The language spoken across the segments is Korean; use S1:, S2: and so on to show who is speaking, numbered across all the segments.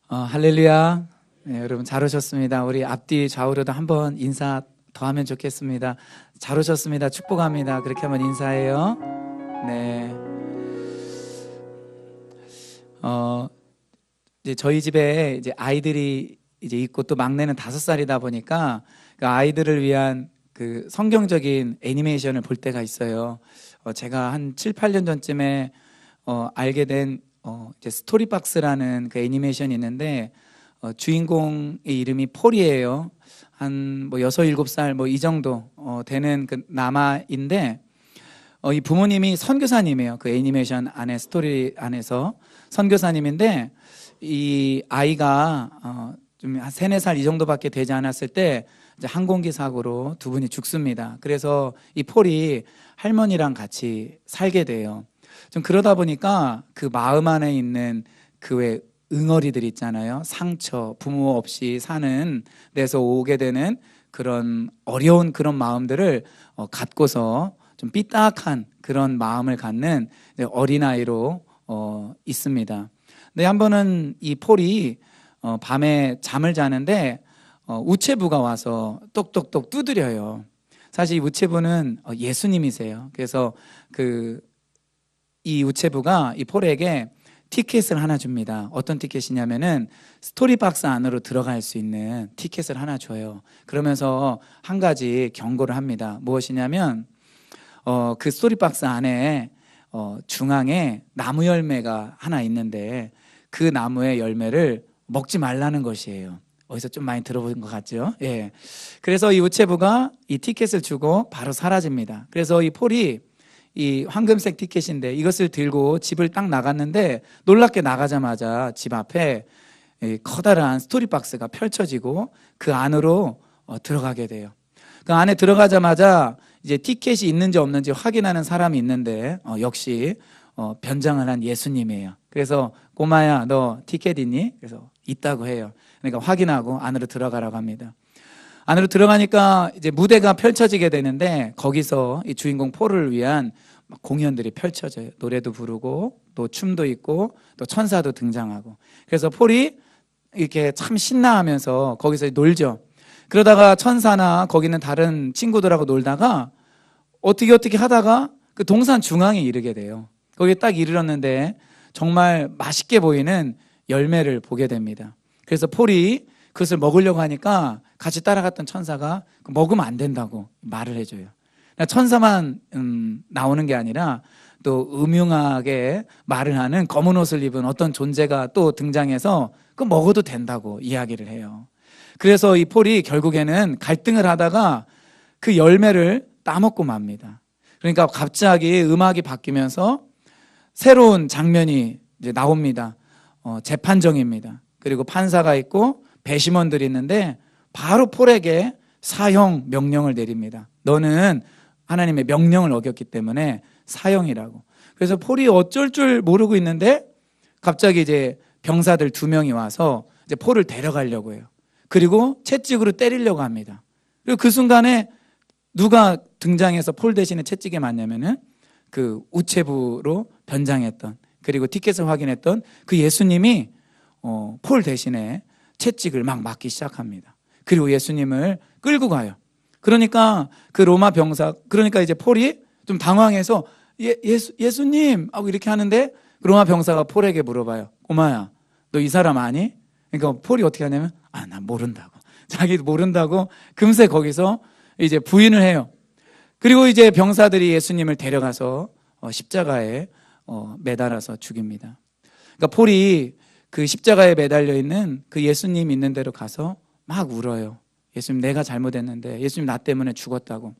S1: 할렐루야. 네, 여러분 잘 오셨습니다. 우리 앞뒤 좌우로도 한번 인사 더 하면 좋겠습니다. 잘 오셨습니다. 축복합니다. 그렇게 한번 인사해요. 네. 이제 저희 집에 이제 아이들이 이제 있고 또 막내는 5살이다 보니까 그 아이들을 위한 그 성경적인 애니메이션을 볼 때가 있어요. 제가 한 7, 8년 전쯤에 알게 된 이제 스토리박스라는 그 애니메이션이 있는데 주인공의 이름이 폴이에요. 한 뭐 6, 7살 뭐 이 정도 되는 그 남아인데 이 부모님이 선교사님이에요. 그 애니메이션 안에 스토리 안에서 선교사님인데 이 아이가 좀 한 3, 4살 이 정도밖에 되지 않았을 때 이제 항공기 사고로 두 분이 죽습니다. 그래서 이 폴이 할머니랑 같이 살게 돼요. 좀 그러다 보니까 그 마음 안에 있는 그 왜 응어리들 있잖아요. 상처, 부모 없이 사는 데서 오게 되는 그런 어려운 그런 마음들을 갖고서 좀 삐딱한 그런 마음을 갖는 어린아이로 있습니다. 근데 한 번은 이 폴이 밤에 잠을 자는데 우체부가 와서 똑똑똑 두드려요. 사실 이 우체부는 예수님이세요. 그래서 이 우체부가 이 폴에게 티켓을 하나 줍니다. 어떤 티켓이냐면은 스토리박스 안으로 들어갈 수 있는 티켓을 하나 줘요. 그러면서 한 가지 경고를 합니다. 무엇이냐면 그 스토리박스 안에 중앙에 나무 열매가 하나 있는데 그 나무의 열매를 먹지 말라는 것이에요. 어디서 좀 많이 들어본 것 같죠? 예. 그래서 이 우체부가 이 티켓을 주고 바로 사라집니다. 그래서 이 폴이 이 황금색 티켓인데 이것을 들고 집을 딱 나갔는데 놀랍게 나가자마자 집 앞에 커다란 스토리박스가 펼쳐지고 그 안으로 들어가게 돼요. 그 안에 들어가자마자 이제 티켓이 있는지 없는지 확인하는 사람이 있는데 역시 변장을 한 예수님이에요. 그래서 꼬마야 너 티켓 있니? 그래서 있다고 해요. 그러니까 확인하고 안으로 들어가라고 합니다. 안으로 들어가니까 이제 무대가 펼쳐지게 되는데 거기서 이 주인공 폴을 위한 공연들이 펼쳐져요. 노래도 부르고 또 춤도 있고 또 천사도 등장하고. 그래서 폴이 이렇게 참 신나하면서 거기서 놀죠. 그러다가 천사나 거기는 다른 친구들하고 놀다가 어떻게 하다가 그 동산 중앙에 이르게 돼요. 거기에 딱 이르렀는데 정말 맛있게 보이는 열매를 보게 됩니다. 그래서 폴이 그것을 먹으려고 하니까 같이 따라갔던 천사가 먹으면 안 된다고 말을 해줘요. 천사만 나오는 게 아니라 또 음흉하게 말을 하는 검은 옷을 입은 어떤 존재가 또 등장해서 그 먹어도 된다고 이야기를 해요. 그래서 이 폴이 결국에는 갈등을 하다가 그 열매를 따먹고 맙니다. 그러니까 갑자기 음악이 바뀌면서 새로운 장면이 이제 나옵니다. 재판정입니다. 그리고 판사가 있고 배심원들이 있는데 바로 폴에게 사형 명령을 내립니다. 너는 하나님의 명령을 어겼기 때문에 사형이라고. 그래서 폴이 어쩔 줄 모르고 있는데 갑자기 이제 병사들 2명이 와서 이제 폴을 데려가려고 해요. 그리고 채찍으로 때리려고 합니다. 그리고 그 순간에 누가 등장해서 폴 대신에 채찍에 맞냐면은 그 우체부로 변장했던 그리고 티켓을 확인했던 그 예수님이 폴 대신에 채찍을 막 맞기 시작합니다. 그리고 예수님을 끌고 가요. 그러니까 그 로마 병사, 그러니까 이제 폴이 좀 당황해서 예수님 하고 이렇게 하는데 그 로마 병사가 폴에게 물어봐요. 꼬마야, 너 이 사람 아니? 그러니까 폴이 어떻게 하냐면 난 모른다고. 자기도 모른다고 금세 거기서 이제 부인을 해요. 그리고 이제 병사들이 예수님을 데려가서 십자가에 매달아서 죽입니다. 그러니까 폴이 그 십자가에 매달려 있는 그 예수님 있는 데로 가서 막 울어요. 예수님 내가 잘못했는데 예수님 나 때문에 죽었다고.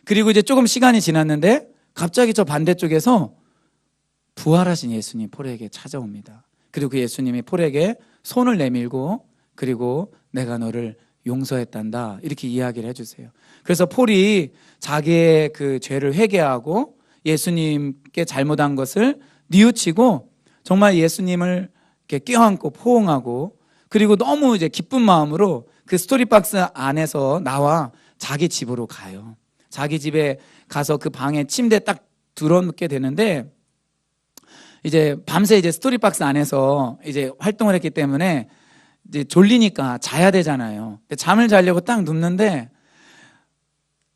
S1: 그리고 이제 조금 시간이 지났는데 갑자기 저 반대쪽에서 부활하신 예수님 폴에게 찾아옵니다. 그리고 그 예수님이 폴에게 손을 내밀고 그리고 내가 너를 용서했단다 이렇게 이야기를 해주세요. 그래서 폴이 자기의 그 죄를 회개하고 예수님께 잘못한 것을 뉘우치고 정말 예수님을 이렇게 껴안고 포옹하고 그리고 너무 이제 기쁜 마음으로 그 스토리박스 안에서 나와 자기 집으로 가요. 자기 집에 가서 그 방에 침대에 딱 들어눕게 되는데 이제 밤새 이제 스토리박스 안에서 이제 활동을 했기 때문에 이제 졸리니까 자야 되잖아요. 잠을 자려고 딱 눕는데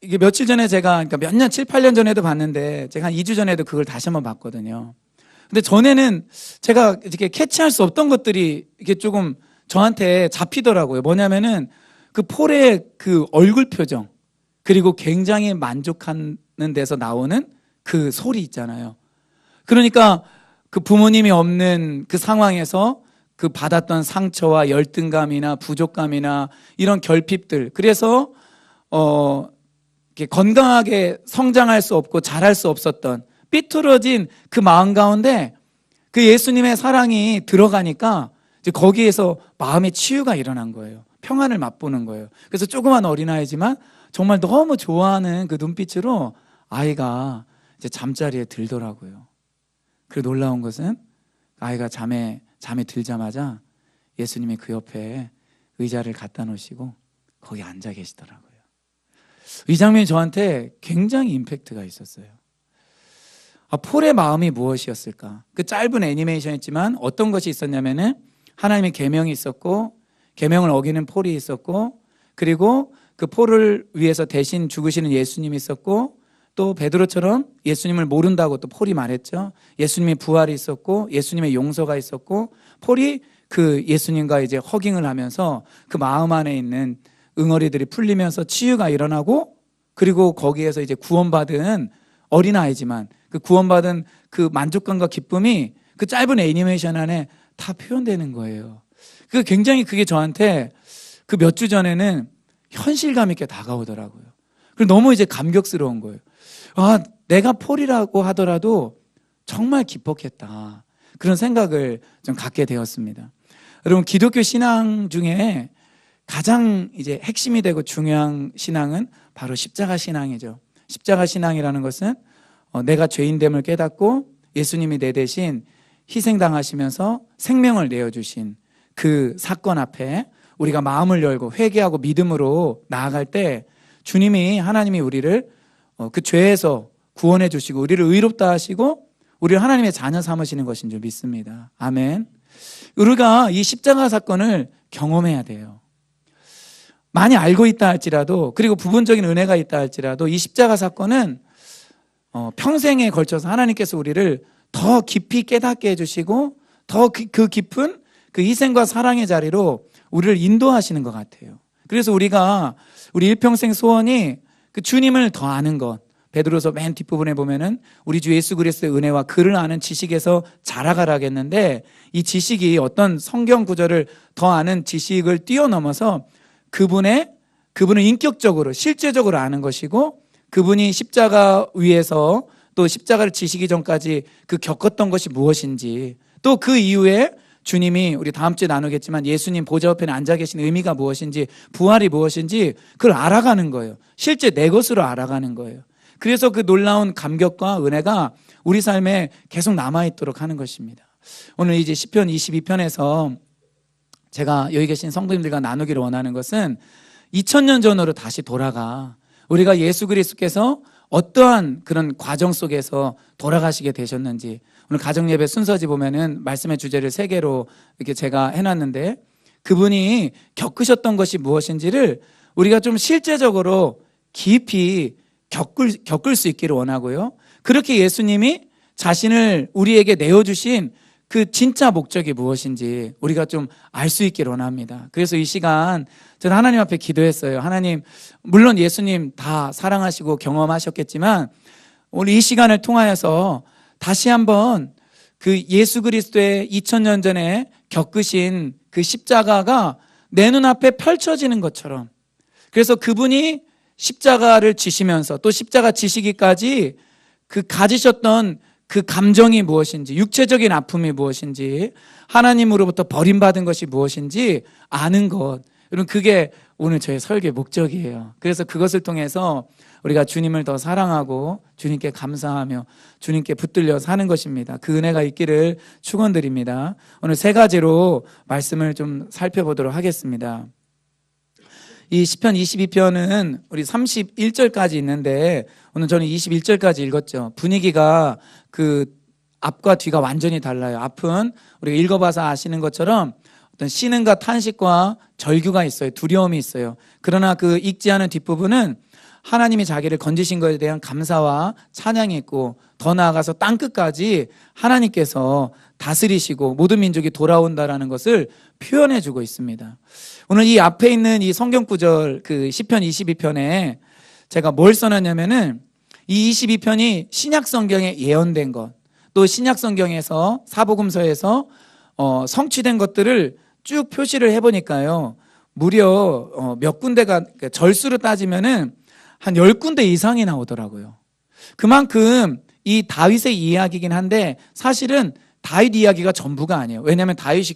S1: 이게 며칠 전에 제가 그러니까 몇 년, 7, 8년 전에도 봤는데 제가 한 2주 전에도 그걸 다시 한번 봤거든요. 근데 전에는 제가 이렇게 캐치할 수 없던 것들이 이게 조금 저한테 잡히더라고요. 뭐냐면은 그 폴의 그 얼굴 표정, 그리고 굉장히 만족하는 데서 나오는 그 소리 있잖아요. 그러니까 그 부모님이 없는 그 상황에서 그 받았던 상처와 열등감이나 부족감이나 이런 결핍들, 그래서 이렇게 건강하게 성장할 수 없고 자랄 수 없었던 삐뚤어진 그 마음 가운데 그 예수님의 사랑이 들어가니까 이제 거기에서 마음의 치유가 일어난 거예요. 평안을 맛보는 거예요. 그래서 조그만 어린아이지만 정말 너무 좋아하는 그 눈빛으로 아이가 이제 잠자리에 들더라고요. 그리고 놀라운 것은 아이가 잠에 들자마자 예수님이 그 옆에 의자를 갖다 놓으시고 거기 앉아 계시더라고요. 이 장면이 저한테 굉장히 임팩트가 있었어요. 폴의 마음이 무엇이었을까? 그 짧은 애니메이션이었지만 어떤 것이 있었냐면은 하나님의 계명이 있었고, 계명을 어기는 폴이 있었고, 그리고 그 폴을 위해서 대신 죽으시는 예수님이 있었고, 또 베드로처럼 예수님을 모른다고 또 폴이 말했죠. 예수님의 부활이 있었고, 예수님의 용서가 있었고, 폴이 그 예수님과 이제 허깅을 하면서 그 마음 안에 있는 응어리들이 풀리면서 치유가 일어나고, 그리고 거기에서 이제 구원받은 어린아이지만 그 구원받은 그 만족감과 기쁨이 그 짧은 애니메이션 안에 다 표현되는 거예요. 굉장히 그게 저한테 그 몇 주 전에는 현실감 있게 다가오더라고요. 그리고 너무 이제 감격스러운 거예요. 내가 폴이라고 하더라도 정말 기뻤겠다. 그런 생각을 좀 갖게 되었습니다. 여러분, 기독교 신앙 중에 가장 이제 핵심이 되고 중요한 신앙은 바로 십자가 신앙이죠. 십자가 신앙이라는 것은 내가 죄인됨을 깨닫고 예수님이 내 대신 희생당하시면서 생명을 내어주신 그 사건 앞에 우리가 마음을 열고 회개하고 믿음으로 나아갈 때 주님이, 하나님이 우리를 그 죄에서 구원해 주시고 우리를 의롭다 하시고 우리를 하나님의 자녀 삼으시는 것인 줄 믿습니다. 아멘. 우리가 이 십자가 사건을 경험해야 돼요. 많이 알고 있다 할지라도, 그리고 부분적인 은혜가 있다 할지라도 이 십자가 사건은 평생에 걸쳐서 하나님께서 우리를 더 깊이 깨닫게 해주시고 더 그 깊은 그 희생과 사랑의 자리로 우리를 인도하시는 것 같아요. 그래서 우리 일평생 소원이 그 주님을 더 아는 것. 베드로서 맨 뒷부분에 보면은 우리 주 예수 그리스도의 은혜와 그를 아는 지식에서 자라가라겠는데, 이 지식이 어떤 성경 구절을 더 아는 지식을 뛰어넘어서 그분을 인격적으로 실제적으로 아는 것이고, 그분이 십자가 위에서 또 십자가를 지시기 전까지 그 겪었던 것이 무엇인지, 또 그 이후에 주님이, 우리 다음 주에 나누겠지만 예수님 보좌 옆에 앉아 계신 의미가 무엇인지, 부활이 무엇인지 그걸 알아가는 거예요. 실제 내 것으로 알아가는 거예요. 그래서 그 놀라운 감격과 은혜가 우리 삶에 계속 남아있도록 하는 것입니다. 오늘 이제 시편 22편에서 제가 여기 계신 성도님들과 나누기를 원하는 것은 2000년 전으로 다시 돌아가 우리가 예수 그리스도께서 어떠한 그런 과정 속에서 돌아가시게 되셨는지, 오늘 가정예배 순서지 보면은 말씀의 주제를 3개로 이렇게 제가 해놨는데, 그분이 겪으셨던 것이 무엇인지를 우리가 좀 실제적으로 깊이 겪을 수 있기를 원하고요. 그렇게 예수님이 자신을 우리에게 내어주신 그 진짜 목적이 무엇인지 우리가 좀 알 수 있기를 원합니다. 그래서 이 시간 저는 하나님 앞에 기도했어요. 하나님, 물론 예수님 다 사랑하시고 경험하셨겠지만 오늘 이 시간을 통하여서 다시 한번 그 예수 그리스도의 2000년 전에 겪으신 그 십자가가 내 눈앞에 펼쳐지는 것처럼, 그래서 그분이 십자가를 지시면서 또 십자가 지시기까지 그 가지셨던 그 감정이 무엇인지, 육체적인 아픔이 무엇인지, 하나님으로부터 버림받은 것이 무엇인지 아는 것, 여러분, 그게 오늘 저의 설교의 목적이에요. 그래서 그것을 통해서 우리가 주님을 더 사랑하고 주님께 감사하며 주님께 붙들려 사는 것입니다. 그 은혜가 있기를 축원드립니다. 오늘 3가지로 말씀을 좀 살펴보도록 하겠습니다. 이 시편 22편은 우리 31절까지 있는데 오늘 저는 21절까지 읽었죠. 분위기가 그 앞과 뒤가 완전히 달라요. 앞은 우리가 읽어봐서 아시는 것처럼 어떤 신음과 탄식과 절규가 있어요. 두려움이 있어요. 그러나 그 읽지 않은 뒷부분은 하나님이 자기를 건지신 것에 대한 감사와 찬양이 있고, 더 나아가서 땅끝까지 하나님께서 다스리시고 모든 민족이 돌아온다라는 것을 표현해주고 있습니다. 오늘 이 앞에 있는 이 성경 구절, 그 시편 22편에 제가 뭘 써놨냐면은, 이 22편이 신약 성경에 예언된 것, 또 신약 성경에서 사복음서에서 성취된 것들을 쭉 표시를 해보니까요, 무려 몇 군데가, 절수로 따지면은 한 10군데 이상이 나오더라고요. 그만큼 이 다윗의 이야기이긴 한데 사실은 다윗 이야기가 전부가 아니에요. 왜냐하면 다윗이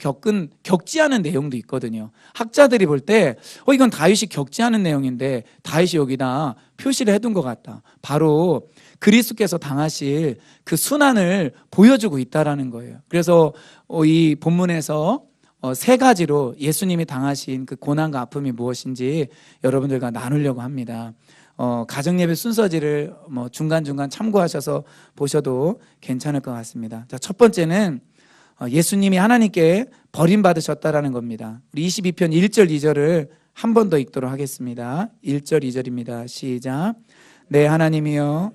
S1: 겪지 않은 내용도 있거든요. 학자들이 볼 때 이건 다윗이 겪지 않은 내용인데 다윗이 여기다 표시를 해둔 것 같다. 바로 그리스도께서 당하실 그 순환을 보여주고 있다라는 거예요. 그래서 이 본문에서 세 가지로 예수님이 당하신 그 고난과 아픔이 무엇인지 여러분들과 나누려고 합니다. 가정예배 순서지를 중간중간 참고하셔서 보셔도 괜찮을 것 같습니다. 자, 첫 번째는 예수님이 하나님께 버림받으셨다라는 겁니다. 우리 22편 1절 2절을 한 번 더 읽도록 하겠습니다. 1절 2절입니다. 시작. 네, 하나님이여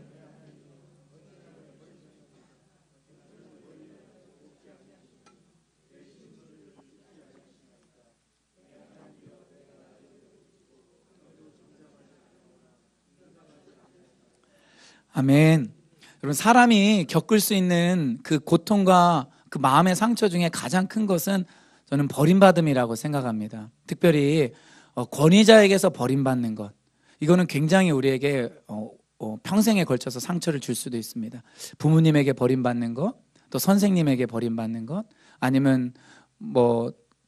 S1: 아멘. 여러분, 사람이 겪을 수 있는 그 고통과 그 마음의 상처 중에 가장 큰 것은 저는 버림받음이라고 생각합니다. 특별히 권위자에게서 버림받는 것, 이거는 굉장히 우리에게 평생에 걸쳐서 상처를 줄 수도 있습니다. 부모님에게 버림받는 것, 또 선생님에게 버림받는 것, 아니면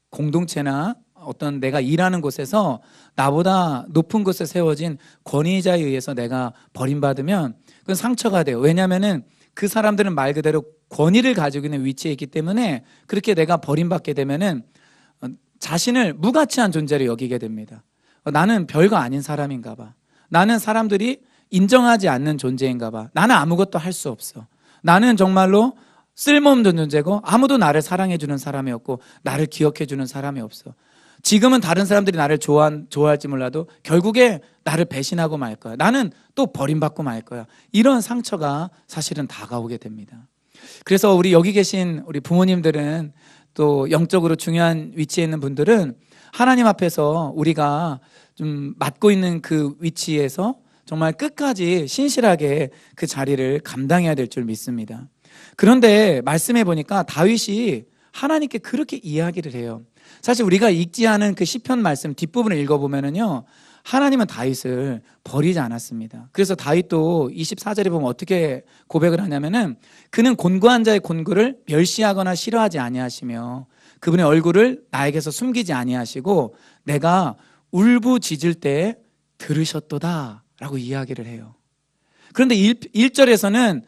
S1: 공동체나 어떤 내가 일하는 곳에서 나보다 높은 곳에 세워진 권위자에 의해서 내가 버림받으면 그건 상처가 돼요. 왜냐하면은 그 사람들은 말 그대로 권위를 가지고 있는 위치에 있기 때문에 그렇게 내가 버림받게 되면은 자신을 무가치한 존재로 여기게 됩니다. 나는 별거 아닌 사람인가 봐. 나는 사람들이 인정하지 않는 존재인가 봐. 나는 아무것도 할 수 없어. 나는 정말로 쓸모없는 존재고 아무도 나를 사랑해주는 사람이 없고 나를 기억해주는 사람이 없어. 지금은 다른 사람들이 나를 좋아할지 몰라도 결국에 나를 배신하고 말 거야. 나는 또 버림받고 말 거야. 이런 상처가 사실은 다가오게 됩니다. 그래서 우리 여기 계신 우리 부모님들은, 또 영적으로 중요한 위치에 있는 분들은 하나님 앞에서 우리가 좀 맡고 있는 그 위치에서 정말 끝까지 신실하게 그 자리를 감당해야 될 줄 믿습니다. 그런데 말씀해 보니까 다윗이 하나님께 그렇게 이야기를 해요. 사실 우리가 읽지 않은 그 시편 말씀 뒷부분을 읽어보면은요, 하나님은 다윗을 버리지 않았습니다. 그래서 다윗도 24절에 보면 어떻게 고백을 하냐면은, 그는 곤고한 자의 곤고를 멸시하거나 싫어하지 아니하시며 그분의 얼굴을 나에게서 숨기지 아니하시고 내가 울부짖을 때 들으셨도다 라고 이야기를 해요. 그런데 1절에서는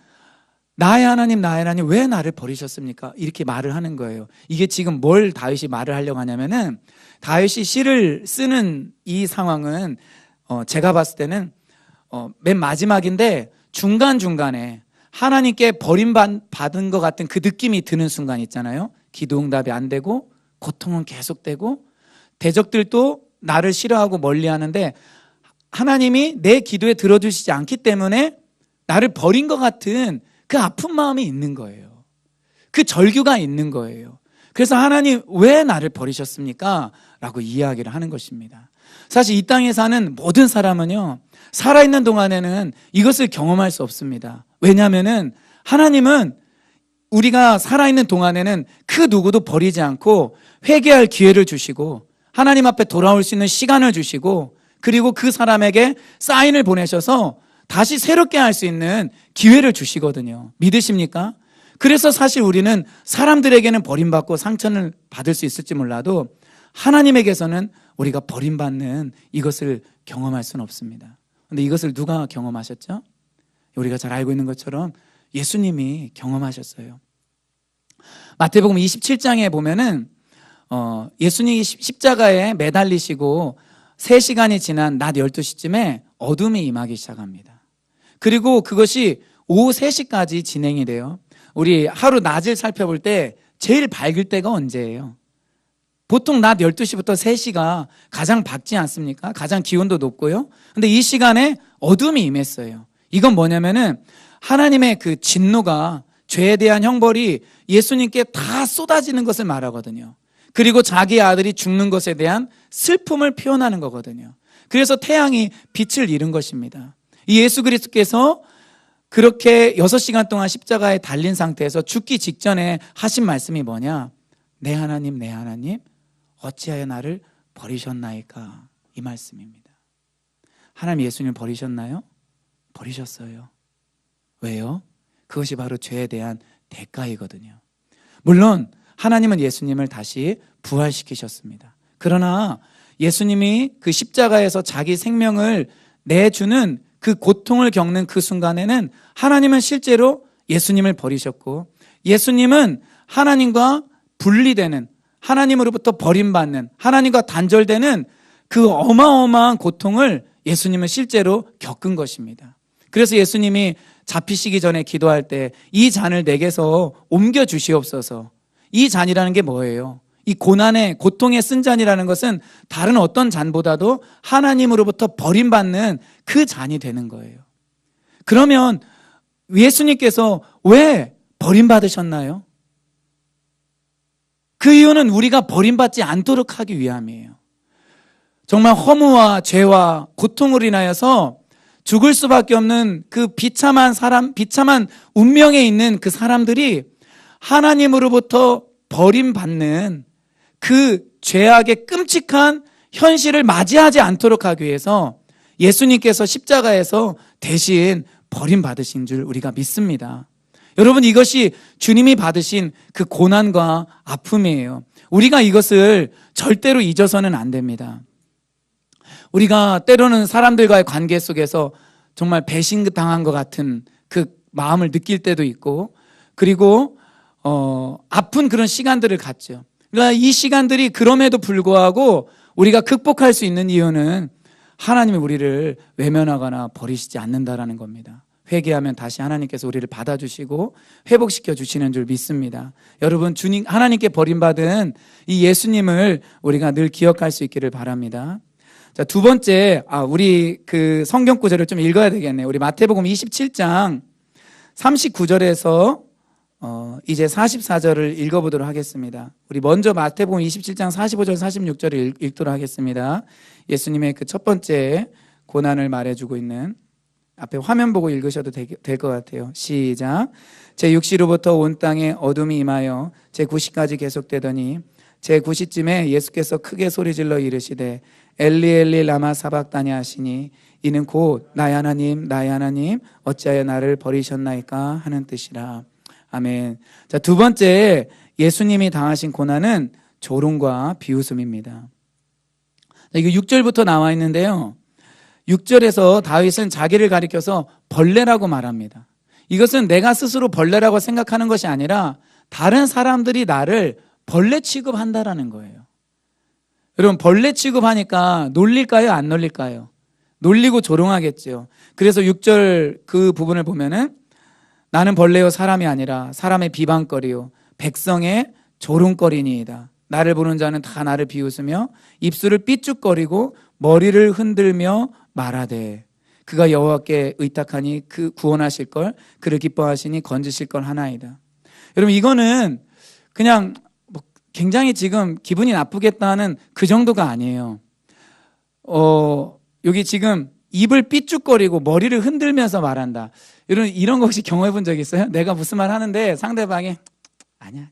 S1: 나의 하나님 왜 나를 버리셨습니까? 이렇게 말을 하는 거예요. 이게 지금 뭘 다윗이 말을 하려고 하냐면은, 다윗이 시를 쓰는 이 상황은 제가 봤을 때는 맨 마지막인데 중간중간에 하나님께 버림받은 것 같은 그 느낌이 드는 순간 있잖아요. 기도 응답이 안 되고 고통은 계속되고 대적들도 나를 싫어하고 멀리하는데 하나님이 내 기도에 들어주시지 않기 때문에 나를 버린 것 같은 그 아픈 마음이 있는 거예요. 그 절규가 있는 거예요. 그래서 하나님 왜 나를 버리셨습니까? 라고 이야기를 하는 것입니다. 사실 이 땅에 사는 모든 사람은요, 살아있는 동안에는 이것을 경험할 수 없습니다. 왜냐하면은 하나님은 우리가 살아있는 동안에는 그 누구도 버리지 않고 회개할 기회를 주시고 하나님 앞에 돌아올 수 있는 시간을 주시고, 그리고 그 사람에게 사인을 보내셔서 다시 새롭게 할 수 있는 기회를 주시거든요. 믿으십니까? 그래서 사실 우리는 사람들에게는 버림받고 상처를 받을 수 있을지 몰라도 하나님에게서는 우리가 버림받는 이것을 경험할 수는 없습니다. 그런데 이것을 누가 경험하셨죠? 우리가 잘 알고 있는 것처럼 예수님이 경험하셨어요. 마태복음 27장에 보면은 예수님이 십자가에 매달리시고 3시간이 지난 낮 12시쯤에 어둠이 임하기 시작합니다. 그리고 그것이 오후 3시까지 진행이 돼요. 우리 하루 낮을 살펴볼 때 제일 밝을 때가 언제예요? 보통 낮 12시부터 3시가 가장 밝지 않습니까? 가장 기온도 높고요. 근데 이 시간에 어둠이 임했어요. 이건 뭐냐면은 하나님의 그 진노가, 죄에 대한 형벌이 예수님께 다 쏟아지는 것을 말하거든요. 그리고 자기 아들이 죽는 것에 대한 슬픔을 표현하는 거거든요. 그래서 태양이 빛을 잃은 것입니다. 이 예수 그리스도께서 그렇게 6시간 동안 십자가에 달린 상태에서 죽기 직전에 하신 말씀이 뭐냐? 내 하나님, 내 하나님, 어찌하여 나를 버리셨나이까? 이 말씀입니다. 하나님 예수님 버리셨나요? 버리셨어요. 왜요? 그것이 바로 죄에 대한 대가이거든요. 물론 하나님은 예수님을 다시 부활시키셨습니다. 그러나 예수님이 그 십자가에서 자기 생명을 내주는 그 고통을 겪는 그 순간에는 하나님은 실제로 예수님을 버리셨고, 예수님은 하나님과 분리되는, 하나님으로부터 버림받는, 하나님과 단절되는 그 어마어마한 고통을 예수님은 실제로 겪은 것입니다. 그래서 예수님이 잡히시기 전에 기도할 때 이 잔을 내게서 옮겨 주시옵소서. 이 잔이라는 게 뭐예요? 이 고난의, 고통의 쓴 잔이라는 것은 다른 어떤 잔보다도 하나님으로부터 버림받는 그 잔이 되는 거예요. 그러면 예수님께서 왜 버림받으셨나요? 그 이유는 우리가 버림받지 않도록 하기 위함이에요. 정말 허무와 죄와 고통으로 인하여서 죽을 수밖에 없는 그 비참한 사람, 비참한 운명에 있는 그 사람들이 하나님으로부터 버림받는 그 죄악의 끔찍한 현실을 맞이하지 않도록 하기 위해서 예수님께서 십자가에서 대신 버림받으신 줄 우리가 믿습니다. 여러분, 이것이 주님이 받으신 그 고난과 아픔이에요. 우리가 이것을 절대로 잊어서는 안 됩니다. 우리가 때로는 사람들과의 관계 속에서 정말 배신당한 것 같은 그 마음을 느낄 때도 있고, 그리고 아픈 그런 시간들을 갖죠. 그러니까 이 시간들이 그럼에도 불구하고 우리가 극복할 수 있는 이유는 하나님이 우리를 외면하거나 버리시지 않는다라는 겁니다. 회개하면 다시 하나님께서 우리를 받아주시고 회복시켜 주시는 줄 믿습니다. 여러분, 주님, 하나님께 버림받은 이 예수님을 우리가 늘 기억할 수 있기를 바랍니다. 자, 두 번째, 우리 그 성경 구절을 좀 읽어야 되겠네요. 우리 마태복음 27장 39절에서 이제 44절을 읽어보도록 하겠습니다. 우리 먼저 마태복음 27장 45절 46절을 읽도록 하겠습니다. 예수님의 그 첫 번째 고난을 말해주고 있는, 앞에 화면 보고 읽으셔도 될 것 같아요. 시작. 제6시로부터 온 땅에 어둠이 임하여 제9시까지 계속되더니 제9시쯤에 예수께서 크게 소리질러 이르시되 엘리 엘리 라마 사박다니 하시니 이는 곧 나의 하나님 나의 하나님 어찌하여 나를 버리셨나이까 하는 뜻이라. 아멘. 자, 두 번째 예수님이 당하신 고난은 조롱과 비웃음입니다. 이거 6절부터 나와 있는데요. 6절에서 다윗은 자기를 가리켜서 벌레라고 말합니다. 이것은 내가 스스로 벌레라고 생각하는 것이 아니라 다른 사람들이 나를 벌레 취급한다라는 거예요. 여러분, 벌레 취급하니까 놀릴까요? 안 놀릴까요? 놀리고 조롱하겠죠. 그래서 6절 그 부분을 보면은 나는 벌레요 사람이 아니라 사람의 비방거리요 백성의 조롱거리니이다. 나를 보는 자는 다 나를 비웃으며 입술을 삐죽거리고 머리를 흔들며 말하되 그가 여호와께 의탁하니 그 구원하실 걸 그를 기뻐하시니 건지실 걸 하나이다. 여러분, 이거는 그냥 굉장히 지금 기분이 나쁘겠다는 그 정도가 아니에요. 여기 지금 입을 삐죽거리고 머리를 흔들면서 말한다. 이런 거 혹시 경험해 본 적 있어요? 내가 무슨 말 하는데 상대방이 아니야.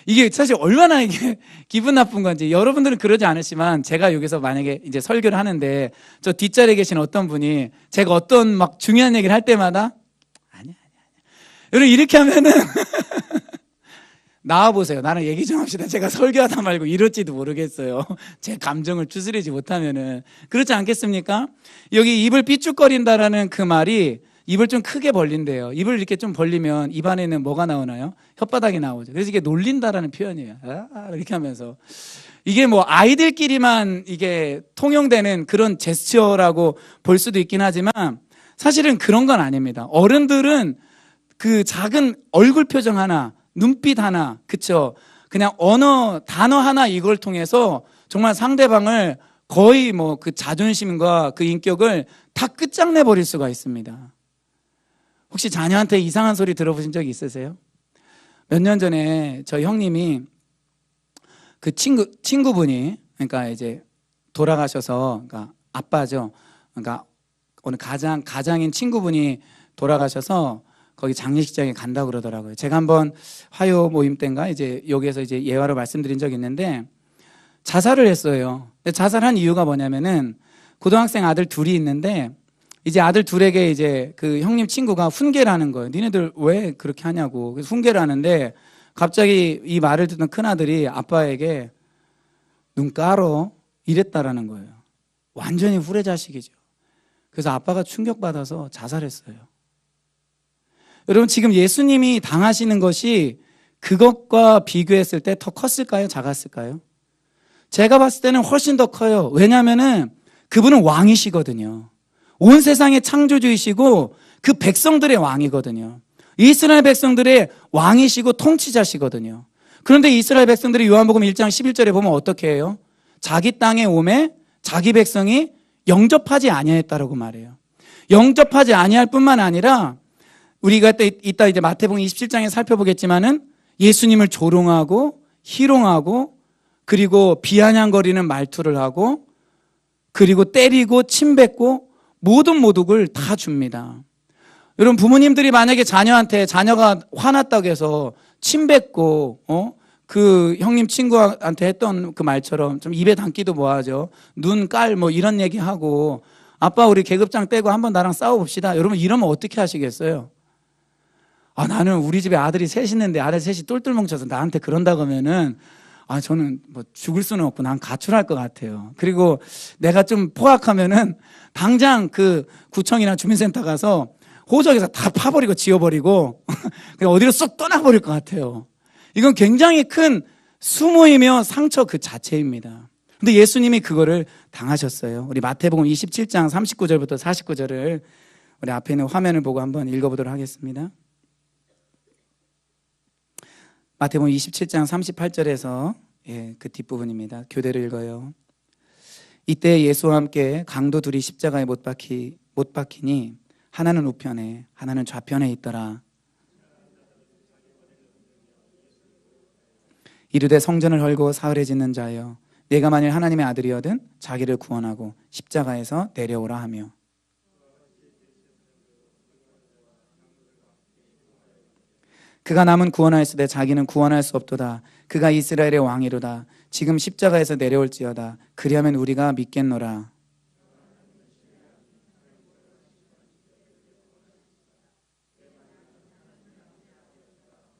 S1: 이게 사실 얼마나 이게 기분 나쁜 건지. 여러분들은 그러지 않으시지만 제가 여기서 만약에 이제 설교를 하는데 저 뒷자리에 계신 어떤 분이 제가 어떤 막 중요한 얘기를 할 때마다 아니야. 여러분, 이렇게 하면은 나와보세요. 나는 얘기 좀 합시다. 제가 설교하다 말고 이럴지도 모르겠어요. 제 감정을 추스리지 못하면은. 그렇지 않겠습니까? 여기 입을 삐죽거린다라는 그 말이 입을 좀 크게 벌린대요. 입을 이렇게 좀 벌리면 입 안에는 뭐가 나오나요? 혓바닥이 나오죠. 그래서 이게 놀린다라는 표현이에요. 이렇게 하면서. 이게 뭐 아이들끼리만 이게 통용되는 그런 제스처라고 볼 수도 있긴 하지만 사실은 그런 건 아닙니다. 어른들은 그 작은 얼굴 표정 하나, 눈빛 하나, 그쵸? 그냥 단어 하나 이걸 통해서 정말 상대방을 거의 뭐 그 자존심과 그 인격을 다 끝장내 버릴 수가 있습니다. 혹시 자녀한테 이상한 소리 들어보신 적 있으세요? 몇 년 전에 저희 형님이 그 친구분이, 그러니까 이제 돌아가셔서, 그러니까 아빠죠. 그러니까 오늘 가장인 친구분이 돌아가셔서 거기 장례식장에 간다고 그러더라고요. 제가 한번 화요 모임 때인가 이제 여기에서 이제 예화로 말씀드린 적이 있는데 자살을 했어요. 자살한 이유가 뭐냐면은 고등학생 아들 둘이 있는데 이제 아들 둘에게 이제 그 형님 친구가 훈계를 하는 거예요. 니네들 왜 그렇게 하냐고. 그래서 훈계를 하는데 갑자기 이 말을 듣는 큰아들이 아빠에게 눈 깔어 이랬다라는 거예요. 완전히 후레자식이죠. 그래서 아빠가 충격받아서 자살했어요. 여러분, 지금 예수님이 당하시는 것이 그것과 비교했을 때 더 컸을까요? 작았을까요? 제가 봤을 때는 훨씬 더 커요. 왜냐하면은 그분은 왕이시거든요. 온 세상의 창조주이시고 그 백성들의 왕이거든요. 이스라엘 백성들의 왕이시고 통치자시거든요. 그런데 이스라엘 백성들이 요한복음 1장 11절에 보면 어떻게 해요? 자기 땅에 오매 자기 백성이 영접하지 아니하였다라고 말해요. 영접하지 아니할 뿐만 아니라 우리가 이따 이제 마태복음 27장에 살펴보겠지만은 예수님을 조롱하고 희롱하고 그리고 비아냥거리는 말투를 하고 그리고 때리고 침뱉고 모든 모독을 다 줍니다. 여러분, 부모님들이 만약에 자녀가 화났다고 해서 침뱉고 그 형님 친구한테 했던 그 말처럼 좀 입에 담기도 뭐하죠. 눈 깔 뭐 이런 얘기하고 아빠 우리 계급장 떼고 한번 나랑 싸워봅시다. 여러분 이러면 어떻게 하시겠어요? 나는 우리 집에 아들이 셋 있는데 아들 셋이 똘똘 뭉쳐서 나한테 그런다고 하면은 저는 뭐 죽을 수는 없고 난 가출할 것 같아요. 그리고 내가 좀 포악하면은 당장 그 구청이나 주민센터 가서 호적에서 다 파버리고 지워버리고 그냥 어디로 쏙 떠나버릴 것 같아요. 이건 굉장히 큰 수모이며 상처 그 자체입니다. 근데 예수님이 그거를 당하셨어요. 우리 마태복음 27장 39절부터 49절을 우리 앞에 있는 화면을 보고 한번 읽어보도록 하겠습니다. 마태복음 27장 38절에서 그 뒷부분입니다. 교대로 읽어요. 이때 예수와 함께 강도 둘이 십자가에 못 박히니 하나는 우편에 하나는 좌편에 있더라. 이르되 성전을 헐고 사흘에 짓는 자여 내가 만일 하나님의 아들이거든 자기를 구원하고 십자가에서 내려오라 하며 그가 남은 구원하였으되 자기는 구원할 수 없도다. 그가 이스라엘의 왕이로다. 지금 십자가에서 내려올지어다. 그리하면 우리가 믿겠노라.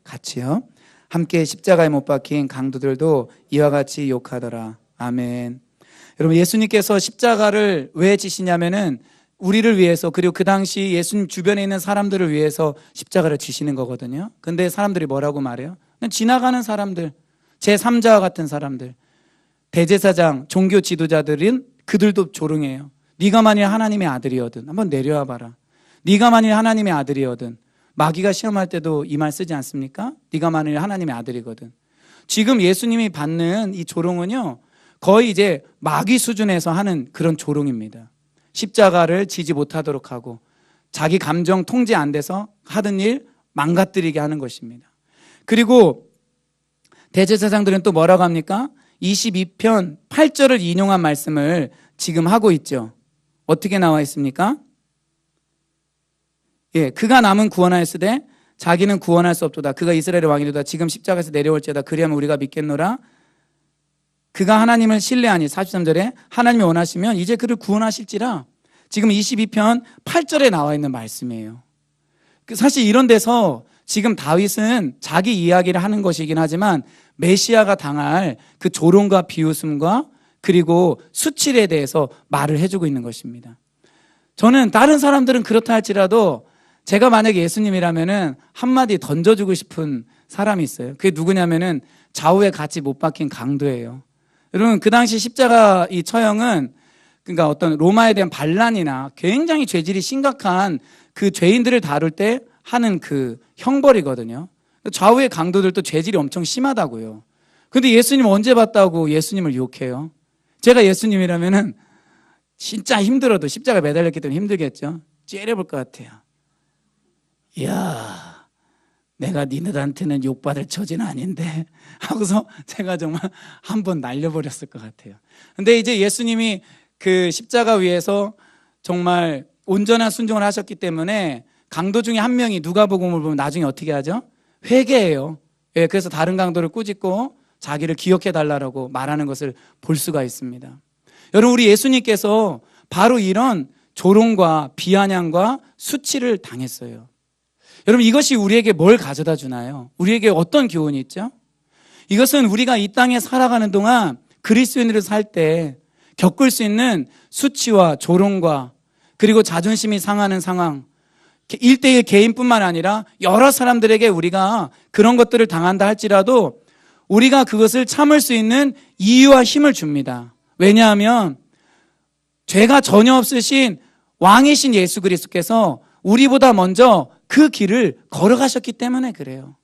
S1: 같이요. 함께 십자가에 못 박힌 강도들도 이와 같이 욕하더라. 아멘. 여러분, 예수님께서 십자가를 왜 지시냐면은 우리를 위해서, 그리고 그 당시 예수님 주변에 있는 사람들을 위해서 십자가를 지시는 거거든요. 근데 사람들이 뭐라고 말해요? 그냥 지나가는 사람들, 제3자와 같은 사람들, 대제사장, 종교 지도자들은 그들도 조롱해요. 네가 만일 하나님의 아들이거든 한번 내려와 봐라. 네가 만일 하나님의 아들이거든. 마귀가 시험할 때도 이 말 쓰지 않습니까? 네가 만일 하나님의 아들이거든. 지금 예수님이 받는 이 조롱은요, 거의 이제 마귀 수준에서 하는 그런 조롱입니다. 십자가를 지지 못하도록 하고 자기 감정 통제 안 돼서 하던 일 망가뜨리게 하는 것입니다. 그리고 대제사장들은 또 뭐라고 합니까? 22편 8절을 인용한 말씀을 지금 하고 있죠. 어떻게 나와 있습니까? 그가 남은 구원하였으되 자기는 구원할 수 없도다. 그가 이스라엘의 왕이로다. 지금 십자가에서 내려올지어다. 그리하면 우리가 믿겠노라. 그가 하나님을 신뢰하니 43절에 하나님이 원하시면 이제 그를 구원하실지라. 지금 22편 8절에 나와 있는 말씀이에요. 사실 이런 데서 지금 다윗은 자기 이야기를 하는 것이긴 하지만 메시아가 당할 그 조롱과 비웃음과 그리고 수치에 대해서 말을 해주고 있는 것입니다. 저는 다른 사람들은 그렇다 할지라도 제가 만약에 예수님이라면은 한마디 던져주고 싶은 사람이 있어요. 그게 누구냐면은 좌우에 같이 못 박힌 강도예요. 여러분, 그 당시 십자가 이 처형은 그러니까 어떤 로마에 대한 반란이나 굉장히 죄질이 심각한 그 죄인들을 다룰 때 하는 그 형벌이거든요. 좌우의 강도들도 죄질이 엄청 심하다고요. 근데 예수님 언제 봤다고 예수님을 욕해요? 제가 예수님이라면은 진짜 힘들어도 십자가 매달렸기 때문에 힘들겠죠. 째려볼 것 같아요. 이야, 내가 니네들한테는 욕받을 처지는 아닌데 하고서 제가 정말 한번 날려버렸을 것 같아요. 근데 이제 예수님이 그 십자가 위에서 정말 온전한 순종을 하셨기 때문에 강도 중에 한 명이 누가복음을 보면 나중에 어떻게 하죠? 회개해요. 예, 그래서 다른 강도를 꾸짖고 자기를 기억해 달라고 말하는 것을 볼 수가 있습니다. 여러분, 우리 예수님께서 바로 이런 조롱과 비아냥과 수치를 당했어요. 여러분, 이것이 우리에게 뭘 가져다 주나요? 우리에게 어떤 교훈이 있죠? 이것은 우리가 이 땅에 살아가는 동안 그리스도인으로 살 때 겪을 수 있는 수치와 조롱과 그리고 자존심이 상하는 상황, 1대1 개인뿐만 아니라 여러 사람들에게 우리가 그런 것들을 당한다 할지라도 우리가 그것을 참을 수 있는 이유와 힘을 줍니다. 왜냐하면 죄가 전혀 없으신 왕이신 예수 그리스도께서 우리보다 먼저 그 길을 걸어가셨기 때문에 그래요.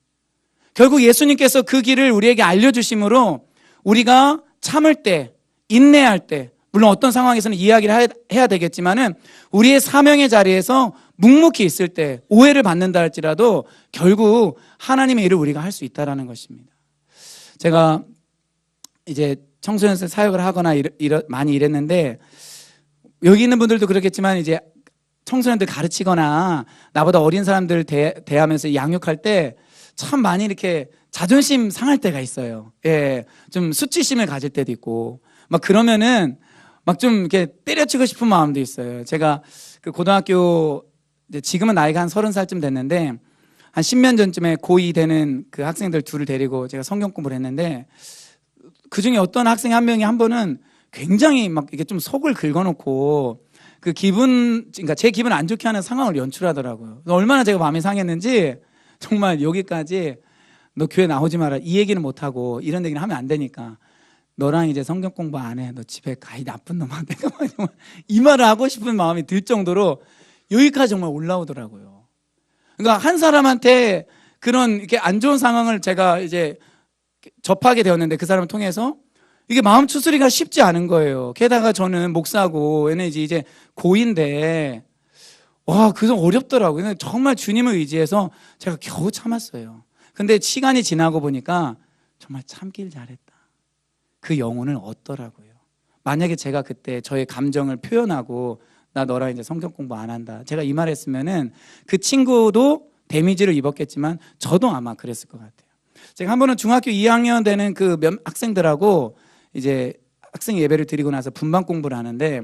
S1: 결국 예수님께서 그 길을 우리에게 알려주심으로 우리가 참을 때, 인내할 때, 물론 어떤 상황에서는 이야기를 해야 되겠지만은 우리의 사명의 자리에서 묵묵히 있을 때 오해를 받는다 할지라도 결국 하나님의 일을 우리가 할 수 있다는 것입니다. 제가 이제 청소년센터 사역을 하거나 많이 일했는데 여기 있는 분들도 그렇겠지만 이제 청소년들 가르치거나 나보다 어린 사람들 대하면서 양육할 때 참 많이 이렇게 자존심 상할 때가 있어요. 예, 좀 수치심을 가질 때도 있고 막 그러면은 막 좀 이렇게 때려치고 싶은 마음도 있어요. 제가 그 고등학교 지금은 나이가 한 30살쯤 됐는데 한 10년 전쯤에 고2 되는 그 학생들 둘을 데리고 제가 성경 공부를 했는데 그 중에 어떤 학생 한 명이 한 번은 굉장히 막 이게 좀 속을 긁어놓고 그 그러니까 제 기분 안 좋게 하는 상황을 연출하더라고요. 얼마나 제가 마음이 상했는지 정말 여기까지 너 교회 나오지 마라 이 얘기는 못하고 이런 얘기는 하면 안 되니까 너랑 이제 성경 공부 안 해. 너 집에 가. 이 나쁜 놈아. 내가 정말 이 말을 하고 싶은 마음이 들 정도로 여기까지 정말 올라오더라고요. 그러니까 한 사람한테 그런 이렇게 안 좋은 상황을 제가 이제 접하게 되었는데 그 사람을 통해서 이게 마음 추스리기가 쉽지 않은 거예요. 게다가 저는 목사고 얘는 이제 고인데 와, 그거 어렵더라고요. 정말 주님을 의지해서 제가 겨우 참았어요. 근데 시간이 지나고 보니까 정말 참길 잘했다. 그 영혼을 얻더라고요. 만약에 제가 그때 저의 감정을 표현하고 나 너랑 이제 성경 공부 안 한다. 제가 이 말 했으면은 그 친구도 데미지를 입었겠지만 저도 아마 그랬을 것 같아요. 제가 한 번은 중학교 2학년 되는 그 학생들하고 이제 학생 예배를 드리고 나서 분반 공부를 하는데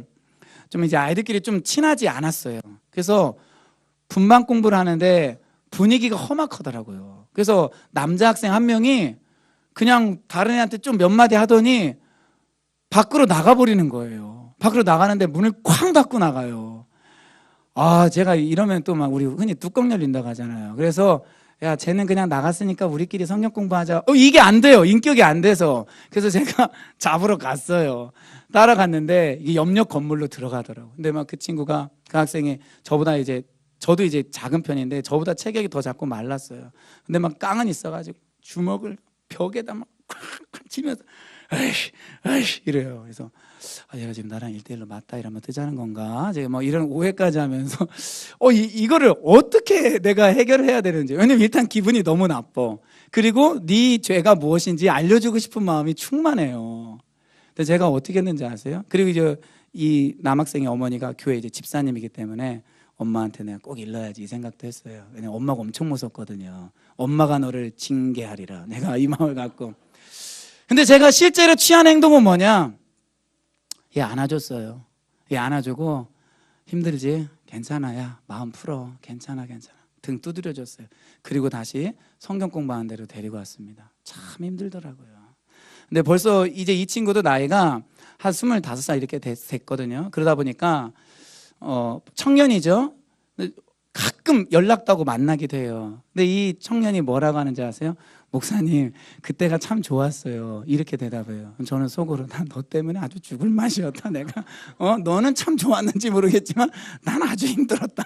S1: 좀 이제 아이들끼리 좀 친하지 않았어요. 그래서 분반 공부를 하는데 분위기가 험악하더라고요. 그래서 남자 학생 한 명이 그냥 다른 애한테 좀 몇 마디 하더니 밖으로 나가버리는 거예요. 밖으로 나가는데 문을 쾅 닫고 나가요. 아, 제가 이러면 또 막 우리 흔히 뚜껑 열린다고 하잖아요. 그래서 야, 쟤는 그냥 나갔으니까 우리끼리 성경 공부하자. 이게 안 돼요. 인격이 안 돼서. 그래서 제가 잡으러 갔어요. 따라갔는데 이게 옆옆 건물로 들어가더라고요. 근데 막 그 친구가 그 학생이 저보다 이제 저도 이제 작은 편인데 저보다 체격이 더 작고 말랐어요. 근데 막 깡은 있어가지고 주먹을 벽에다 막 콱콱 치면서 에이씨 이래요. 그래서 얘가 지금 나랑 1대1로 맞다 이러면 뜨자는 건가? 제가 뭐 이런 오해까지 하면서 이거를 어떻게 내가 해결을 해야 되는지. 왜냐면 일단 기분이 너무 나빠. 그리고 네 죄가 무엇인지 알려주고 싶은 마음이 충만해요. 근데 제가 어떻게 했는지 아세요? 그리고 이제 이 남학생의 어머니가 교회 이제 집사님이기 때문에 엄마한테 내가 꼭 일러야지 이 생각도 했어요. 왜냐면 엄마가 엄청 무섭거든요. 엄마가 너를 징계하리라. 내가 이 마음을 갖고. 근데 제가 실제로 취한 행동은 뭐냐? 얘 안아줬어요. 얘 안아주고 힘들지? 괜찮아. 야 마음 풀어. 괜찮아. 등 두드려줬어요. 그리고 다시 성경 공부하는 데로 데리고 왔습니다. 참 힘들더라고요. 근데 벌써 이제 이 친구도 나이가 한 25살 이렇게 됐거든요. 그러다 보니까 청년이죠. 가끔 연락도 하고 만나기도 해요. 근데 이 청년이 뭐라고 하는지 아세요? 목사님, 그때가 참 좋았어요. 이렇게 대답해요. 저는 속으로 난 너 때문에 아주 죽을 맛이었다. 내가 너는 참 좋았는지 모르겠지만 난 아주 힘들었다.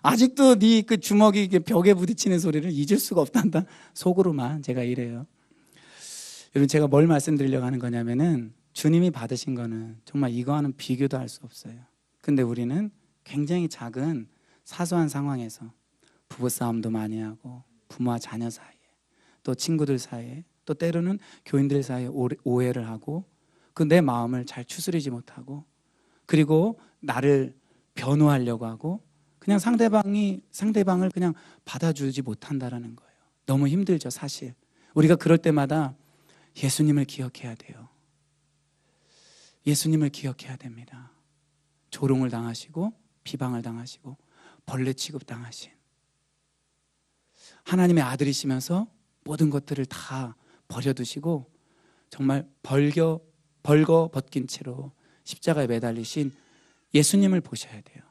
S1: 아직도 네 그 주먹이 벽에 부딪히는 소리를 잊을 수가 없단다. 속으로만 제가 이래요. 여러분, 제가 뭘 말씀드리려고 하는 거냐면은 주님이 받으신 거는 정말 이거와는 비교도 할 수 없어요. 근데 우리는 굉장히 작은 사소한 상황에서 부부싸움도 많이 하고 부모와 자녀 사이에 또 친구들 사이에 또 때로는 교인들 사이에 오해를 하고 그 내 마음을 잘 추스리지 못하고 그리고 나를 변호하려고 하고 그냥 상대방을 그냥 받아주지 못한다라는 거예요. 너무 힘들죠, 사실. 우리가 그럴 때마다 예수님을 기억해야 돼요. 예수님을 기억해야 됩니다. 조롱을 당하시고 비방을 당하시고 벌레 취급당하신 하나님의 아들이시면서 모든 것들을 다 버려두시고 정말 벌거 벗긴 채로 십자가에 매달리신 예수님을 보셔야 돼요.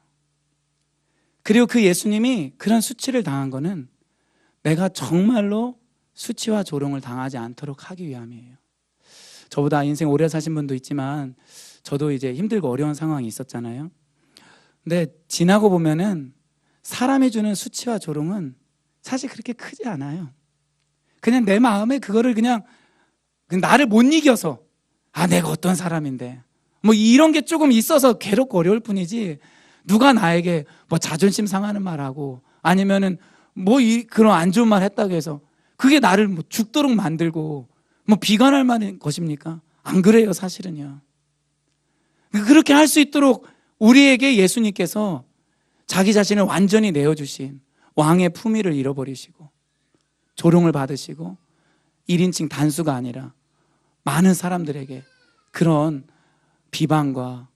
S1: 그리고 그 예수님이 그런 수치를 당한 거는 내가 정말로 수치와 조롱을 당하지 않도록 하기 위함이에요. 저보다 인생 오래 사신 분도 있지만 저도 이제 힘들고 어려운 상황이 있었잖아요. 근데 지나고 보면은 사람이 주는 수치와 조롱은 사실 그렇게 크지 않아요. 그냥 내 마음에 그거를 그냥 나를 못 이겨서 내가 어떤 사람인데 뭐 이런 게 조금 있어서 괴롭고 어려울 뿐이지 누가 나에게 뭐 자존심 상하는 말하고 아니면은 그런 안 좋은 말 했다고 해서 그게 나를 뭐 죽도록 만들고 뭐 비관할 만한 것입니까? 안 그래요, 사실은요. 그렇게 할 수 있도록 우리에게 예수님께서 자기 자신을 완전히 내어주신 왕의 품위를 잃어버리시고 조롱을 받으시고 1인칭 단수가 아니라 많은 사람들에게 그런 비방과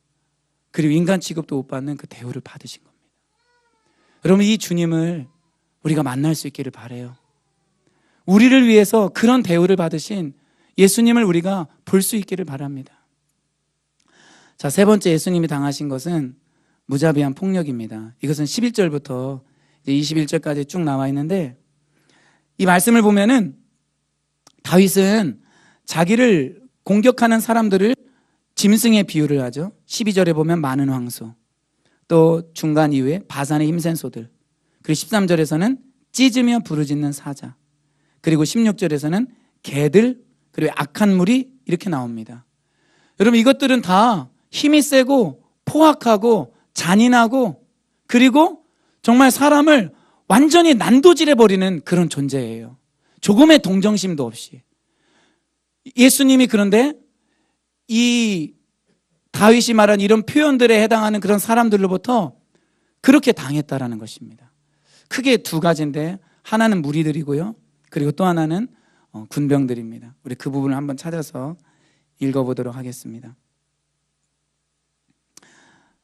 S1: 그리고 인간 취급도 못 받는 그 대우를 받으신 겁니다. 여러분, 이 주님을 우리가 만날 수 있기를 바라요. 우리를 위해서 그런 대우를 받으신 예수님을 우리가 볼 수 있기를 바랍니다. 자, 세 번째 예수님이 당하신 것은 무자비한 폭력입니다. 이것은 11절부터 21절까지 쭉 나와 있는데 이 말씀을 보면은 다윗은 자기를 공격하는 사람들을 짐승에 비유를 하죠. 12절에 보면 많은 황소, 또 중간 이후에 바산의 힘센 소들, 그리고 13절에서는 찢으며 부르짖는 사자, 그리고 16절에서는 개들, 그리고 악한 물이 이렇게 나옵니다. 여러분, 이것들은 다 힘이 세고 포악하고 잔인하고 그리고 정말 사람을 완전히 난도질해버리는 그런 존재예요. 조금의 동정심도 없이. 예수님이 그런데 이 다윗이 말한 이런 표현들에 해당하는 그런 사람들로부터 그렇게 당했다라는 것입니다. 크게 두 가지인데 하나는 무리들이고요. 그리고 또 하나는 군병들입니다. 우리 그 부분을 한번 찾아서 읽어보도록 하겠습니다.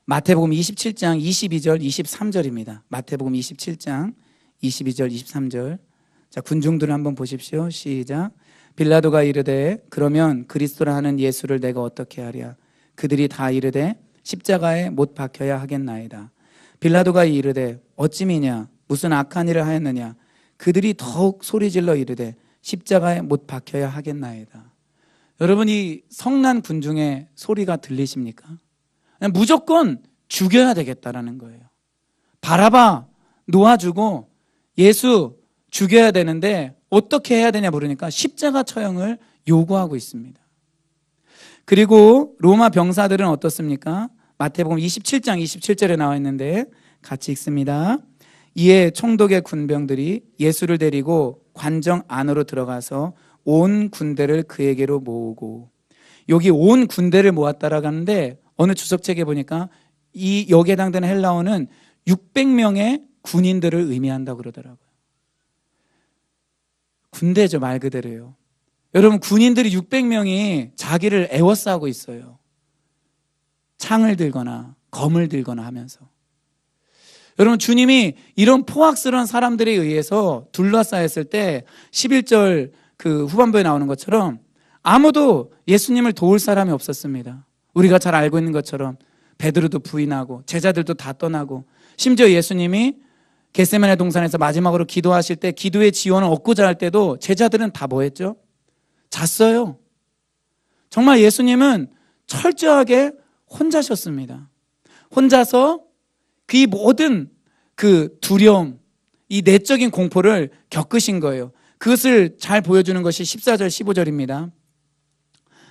S1: 마태복음 27장 22절 23절입니다. 마태복음 27장 22절 23절. 자, 군중들을 한번 보십시오. 시작. 빌라도가 이르되 그러면 그리스도라 하는 예수를 내가 어떻게 하랴? 그들이 다 이르되 십자가에 못 박혀야 하겠나이다. 빌라도가 이르되 어찌미냐? 무슨 악한 일을 하였느냐? 그들이 더욱 소리질러 이르되 십자가에 못 박혀야 하겠나이다. 여러분, 이 성난 군중의 소리가 들리십니까? 무조건 죽여야 되겠다라는 거예요. 바라바 놓아주고 예수 죽여야 되는데 어떻게 해야 되냐 물으니까 십자가 처형을 요구하고 있습니다. 그리고 로마 병사들은 어떻습니까? 마태복음 27장 27절에 나와 있는데 같이 읽습니다. 이에 총독의 군병들이 예수를 데리고 관정 안으로 들어가서 온 군대를 그에게로 모으고, 여기 온 군대를 모았다라고 하는데 어느 주석책에 보니까 이 여기에 해당되는 헬라어는 600명의 군인들을 의미한다고 그러더라고요. 군대죠, 말 그대로요. 여러분, 군인들이 600명이 자기를 애워싸고 있어요. 창을 들거나 검을 들거나 하면서. 여러분, 주님이 이런 포악스러운 사람들에 의해서 둘러싸였을 때 11절 그 후반부에 나오는 것처럼 아무도 예수님을 도울 사람이 없었습니다. 우리가 잘 알고 있는 것처럼 베드로도 부인하고 제자들도 다 떠나고 심지어 예수님이 겟세마네 동산에서 마지막으로 기도하실 때 기도의 지원을 얻고자 할 때도 제자들은 다 뭐 했죠? 잤어요. 정말 예수님은 철저하게 혼자셨습니다. 혼자서 그 모든 그 두려움, 이 내적인 공포를 겪으신 거예요. 그것을 잘 보여주는 것이 14절, 15절입니다.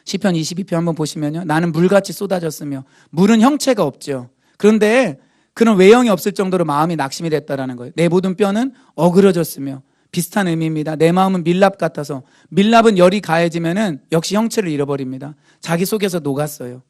S1: 시편 22편 한번 보시면요. 나는 물같이 쏟아졌으며 물은 형체가 없죠. 그런데 그런 외형이 없을 정도로 마음이 낙심이 됐다라는 거예요. 내 모든 뼈는 어그러졌으며 비슷한 의미입니다. 내 마음은 밀랍 같아서 밀랍은 열이 가해지면은 역시 형체를 잃어버립니다. 자기 속에서 녹았어요.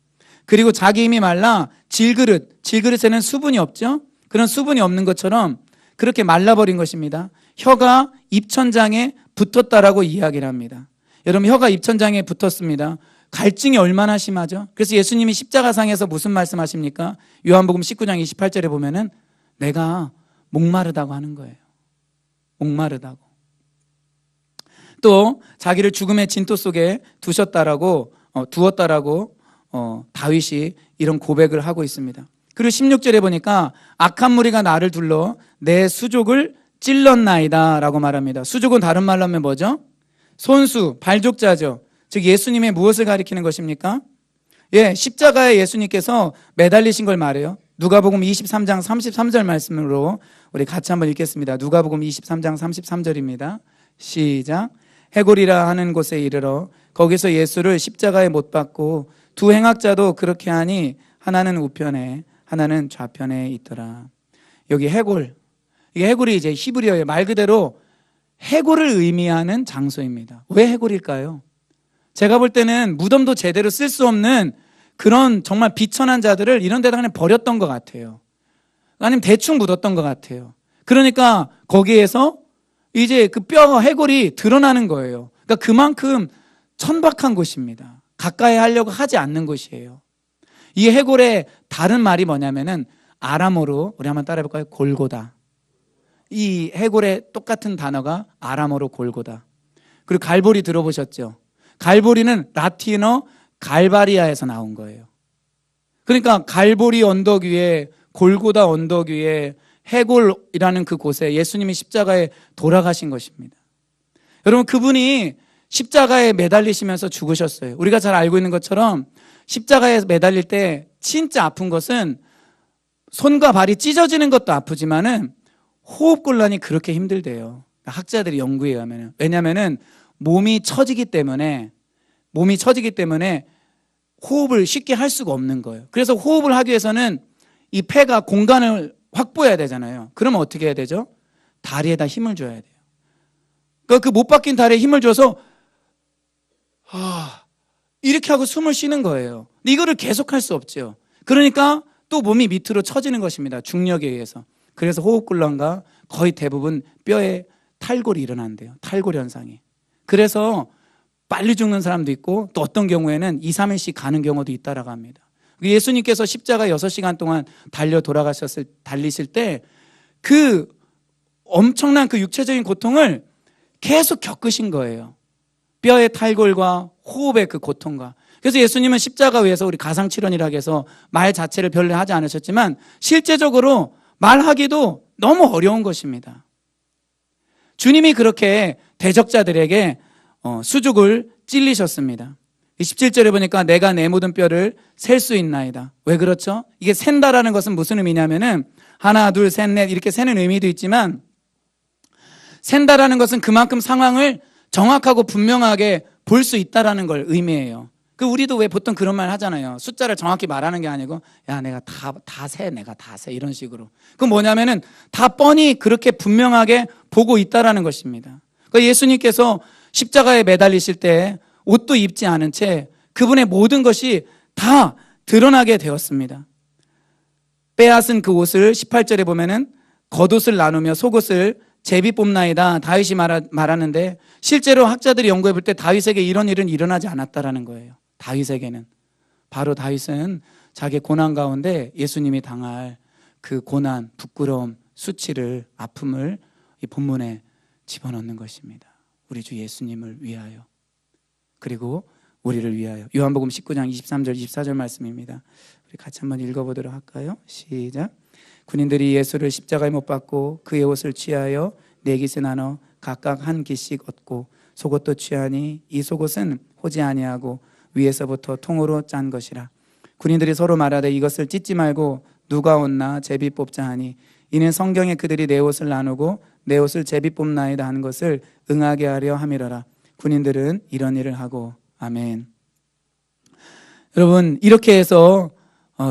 S1: 그리고 자기 힘이 말라 질그릇에는 수분이 없죠. 그런 수분이 없는 것처럼 그렇게 말라버린 것입니다. 혀가 입천장에 붙었다라고 이야기를 합니다. 여러분 혀가 입천장에 붙었습니다. 갈증이 얼마나 심하죠? 그래서 예수님이 십자가상에서 무슨 말씀하십니까? 요한복음 19장 28절에 보면은 내가 목마르다고 하는 거예요. 목마르다고. 또 자기를 죽음의 진토 속에 두었다라고 다윗이 이런 고백을 하고 있습니다. 그리고 16절에 보니까 악한 무리가 나를 둘러 내 수족을 찔렀나이다 라고 말합니다. 수족은 다른 말로 하면 뭐죠? 손수, 발족자죠. 즉 예수님의 무엇을 가리키는 것입니까? 십자가에 예수님께서 매달리신 걸 말해요. 누가복음 23장 33절 말씀으로 우리 같이 한번 읽겠습니다. 누가복음 23장 33절입니다. 시작. 해골이라 하는 곳에 이르러 거기서 예수를 십자가에 못 박고 두 행악자도 그렇게 하니 하나는 우편에 하나는 좌편에 있더라. 여기 해골, 이게 해골이 이제 히브리어예요. 말 그대로 해골을 의미하는 장소입니다. 왜 해골일까요? 제가 볼 때는 무덤도 제대로 쓸 수 없는 그런 정말 비천한 자들을 이런 데다 그냥 버렸던 것 같아요. 아니면 대충 묻었던 것 같아요. 그러니까 거기에서 이제 그 뼈 해골이 드러나는 거예요. 그러니까 그만큼 천박한 곳입니다. 가까이 하려고 하지 않는 곳이에요. 이 해골의 다른 말이 뭐냐면은 아람어로 우리 한번 따라해볼까요? 골고다. 이 해골의 똑같은 단어가 아람어로 골고다. 그리고 갈보리 들어보셨죠? 갈보리는 라틴어 갈바리아에서 나온 거예요. 그러니까 갈보리 언덕 위에 골고다 언덕 위에 해골이라는 그 곳에 예수님이 십자가에 돌아가신 것입니다. 여러분 그분이 십자가에 매달리시면서 죽으셨어요. 우리가 잘 알고 있는 것처럼 십자가에 매달릴 때 진짜 아픈 것은 손과 발이 찢어지는 것도 아프지만은 호흡곤란이 그렇게 힘들대요. 학자들이 연구에 의하면. 왜냐하면은 몸이 처지기 때문에 호흡을 쉽게 할 수가 없는 거예요. 그래서 호흡을 하기 위해서는 이 폐가 공간을 확보해야 되잖아요. 그러면 어떻게 해야 되죠? 다리에다 힘을 줘야 돼요. 그러니까 그 못 박힌 다리에 힘을 줘서 이렇게 하고 숨을 쉬는 거예요. 근데 이거를 계속 할 수 없죠. 그러니까 또 몸이 밑으로 처지는 것입니다. 중력에 의해서. 그래서 호흡곤란과 거의 대부분 뼈에 탈골이 일어난대요. 탈골 현상이. 그래서 빨리 죽는 사람도 있고 또 어떤 경우에는 2, 3일씩 가는 경우도 있다라고 합니다. 예수님께서 십자가 6시간 동안 달리실 때 그 엄청난 그 육체적인 고통을 계속 겪으신 거예요. 뼈의 탈골과 호흡의 그 고통과. 그래서 예수님은 십자가 위에서 우리 가상칠언이라고 해서 말 자체를 별로 하지 않으셨지만 실제적으로 말하기도 너무 어려운 것입니다. 주님이 그렇게 대적자들에게 수족을 찔리셨습니다. 17절에 보니까 내가 내 모든 뼈를 셀 수 있나이다. 왜 그렇죠? 이게 센다라는 것은 무슨 의미냐면은 하나, 둘, 셋, 넷 이렇게 세는 의미도 있지만 센다라는 것은 그만큼 상황을 정확하고 분명하게 볼 수 있다라는 걸 의미해요. 그 우리도 왜 보통 그런 말 하잖아요. 숫자를 정확히 말하는 게 아니고 야 내가 다 세 이런 식으로. 그건 뭐냐면은 다 뻔히 그렇게 분명하게 보고 있다라는 것입니다. 그러니까 예수님께서 십자가에 매달리실 때 옷도 입지 않은 채 그분의 모든 것이 다 드러나게 되었습니다. 빼앗은 그 옷을 18절에 보면은 겉옷을 나누며 속옷을 제비 뽑나이다 다윗이 말하는데 실제로 학자들이 연구해 볼 때 다윗에게 이런 일은 일어나지 않았다라는 거예요. 다윗에게는. 바로 다윗은 자기 고난 가운데 예수님이 당할 그 고난, 부끄러움, 수치를, 아픔을 이 본문에 집어넣는 것입니다. 우리 주 예수님을 위하여. 그리고 우리를 위하여. 요한복음 19장 23절 24절 말씀입니다. 우리 같이 한번 읽어보도록 할까요? 시작. 군인들이 예수를 십자가에 못 박고 그의 옷을 취하여 네 깃에 나눠 각각 한 깃씩 얻고 속옷도 취하니 이 속옷은 호지 아니하고 위에서부터 통으로 짠 것이라. 군인들이 서로 말하되 이것을 찢지 말고 누가 얻나 제비 뽑자 하니 이는 성경에 그들이 내 옷을 나누고 내 옷을 제비 뽑나이다 하는 것을 응하게 하려 함이러라. 군인들은 이런 일을 하고. 아멘. 여러분, 이렇게 해서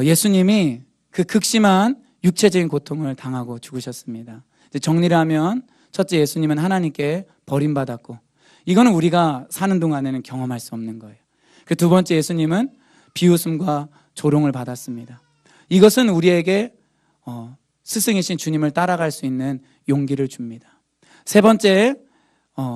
S1: 예수님이 그 극심한 육체적인 고통을 당하고 죽으셨습니다. 정리를 하면 첫째, 예수님은 하나님께 버림받았고, 이거는 우리가 사는 동안에는 경험할 수 없는 거예요. 그 두 번째, 예수님은 비웃음과 조롱을 받았습니다. 이것은 우리에게 스승이신 주님을 따라갈 수 있는 용기를 줍니다. 세 번째,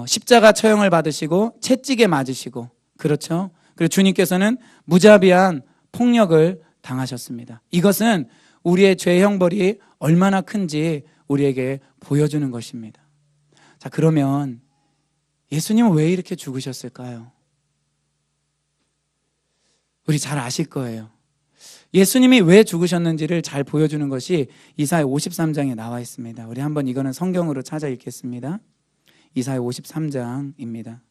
S1: 십자가 처형을 받으시고 채찍에 맞으시고, 그렇죠? 그리고 주님께서는 무자비한 폭력을 당하셨습니다. 이것은 우리의 죄 형벌이 얼마나 큰지 우리에게 보여주는 것입니다. 자, 그러면 예수님은 왜 이렇게 죽으셨을까요? 우리 잘 아실 거예요. 예수님이 왜 죽으셨는지를 잘 보여주는 것이 이사야 53장에 나와 있습니다. 우리 한번 이거는 성경으로 찾아 읽겠습니다. 이사야 53장입니다.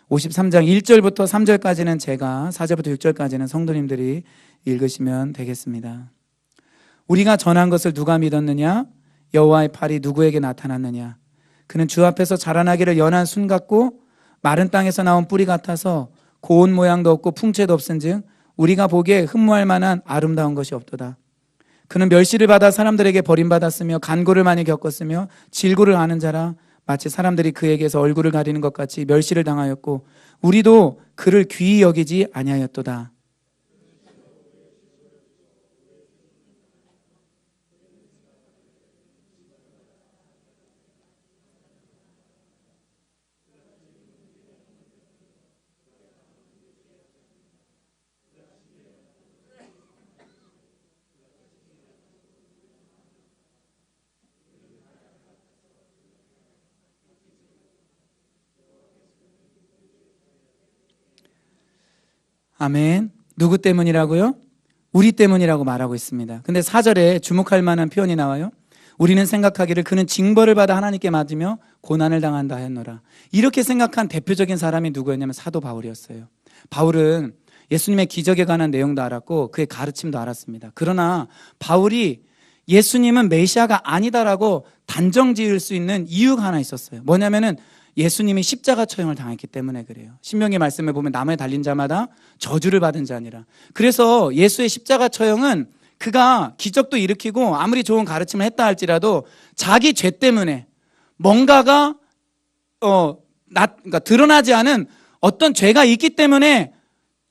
S1: (53장) 1절부터 3절까지는 제가, 4절부터 6절까지는 성도님들이 읽으시면 되겠습니다. 우리가 전한 것을 누가 믿었느냐? 여호와의 팔이 누구에게 나타났느냐? 그는 주 앞에서 자라나기를 연한 순 같고 마른 땅에서 나온 뿌리 같아서 고운 모양도 없고 풍채도 없은즉 우리가 보기에 흠모할 만한 아름다운 것이 없도다. 그는 멸시를 받아 사람들에게 버림받았으며 간고를 많이 겪었으며 질고를 아는 자라. 마치 사람들이 그에게서 얼굴을 가리는 것 같이 멸시를 당하였고 우리도 그를 귀히 여기지 아니하였도다. 아멘. 누구 때문이라고요? 우리 때문이라고 말하고 있습니다. 근데 4절에 주목할 만한 표현이 나와요. 우리는 생각하기를 그는 징벌을 받아 하나님께 맞으며 고난을 당한다 하였노라. 이렇게 생각한 대표적인 사람이 누구였냐면 사도 바울이었어요. 바울은 예수님의 기적에 관한 내용도 알았고 그의 가르침도 알았습니다. 그러나 바울이 예수님은 메시아가 아니다라고 단정 지을 수 있는 이유가 하나 있었어요. 뭐냐면은 예수님이 십자가 처형을 당했기 때문에 그래요. 신명기 말씀에 보면 나무에 달린 자마다 저주를 받은 자니라. 그래서 예수의 십자가 처형은 그가 기적도 일으키고 아무리 좋은 가르침을 했다 할지라도 자기 죄 때문에 뭔가가 그러니까 드러나지 않은 어떤 죄가 있기 때문에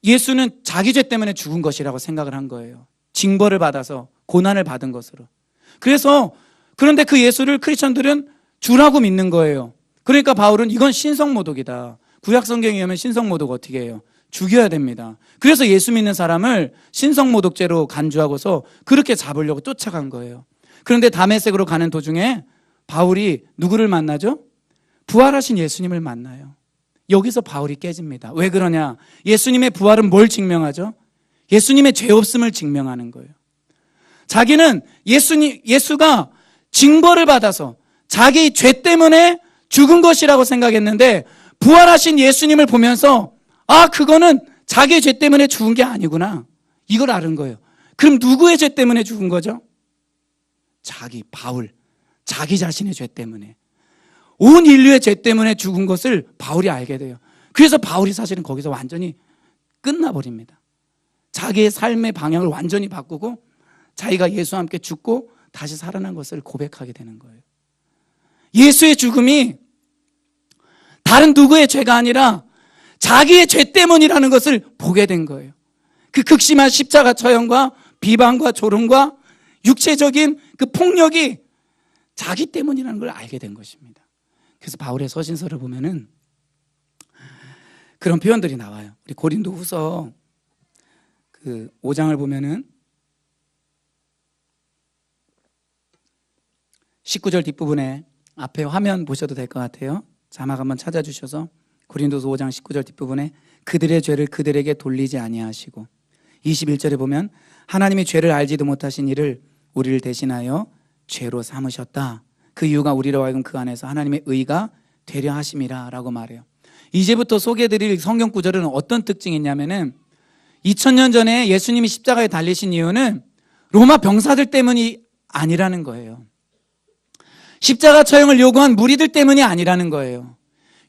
S1: 예수는 자기 죄 때문에 죽은 것이라고 생각을 한 거예요. 징벌을 받아서 고난을 받은 것으로. 그런데 그 예수를 크리스천들은 주라고 믿는 거예요. 그러니까 바울은 이건 신성모독이다. 구약 성경에 의하면 신성모독 어떻게 해요? 죽여야 됩니다. 그래서 예수 믿는 사람을 신성모독죄로 간주하고서 그렇게 잡으려고 쫓아간 거예요. 그런데 다메섹으로 가는 도중에 바울이 누구를 만나죠? 부활하신 예수님을 만나요. 여기서 바울이 깨집니다. 왜 그러냐? 예수님의 부활은 뭘 증명하죠? 예수님의 죄 없음을 증명하는 거예요. 자기는 예수가 징벌을 받아서 자기 죄 때문에 죽은 것이라고 생각했는데 부활하신 예수님을 보면서 그거는 자기 죄 때문에 죽은 게 아니구나. 이걸 알은 거예요. 그럼 누구의 죄 때문에 죽은 거죠? 바울. 자기 자신의 죄 때문에. 온 인류의 죄 때문에 죽은 것을 바울이 알게 돼요. 그래서 바울이 사실은 거기서 완전히 끝나버립니다. 자기의 삶의 방향을 완전히 바꾸고 자기가 예수와 함께 죽고 다시 살아난 것을 고백하게 되는 거예요. 예수의 죽음이 다른 누구의 죄가 아니라 자기의 죄 때문이라는 것을 보게 된 거예요. 그 극심한 십자가 처형과 비방과 조롱과 육체적인 그 폭력이 자기 때문이라는 걸 알게 된 것입니다. 그래서 바울의 서신서를 보면은 그런 표현들이 나와요. 우리 고린도 후서 그 5장을 보면은 19절 뒷부분에 앞에 화면 보셔도 될 것 같아요. 자막 한번 찾아주셔서 고린도서 5장 19절 뒷부분에 그들의 죄를 그들에게 돌리지 아니하시고 21절에 보면 하나님이 죄를 알지도 못하신 이를 우리를 대신하여 죄로 삼으셨다. 그 이유가 우리로 하여금 그 안에서 하나님의 의가 되려 하심이라 라고 말해요. 이제부터 소개해드릴 성경 구절은 어떤 특징이 있냐면은 2000년 전에 예수님이 십자가에 달리신 이유는 로마 병사들 때문이 아니라는 거예요. 십자가 처형을 요구한 무리들 때문이 아니라는 거예요.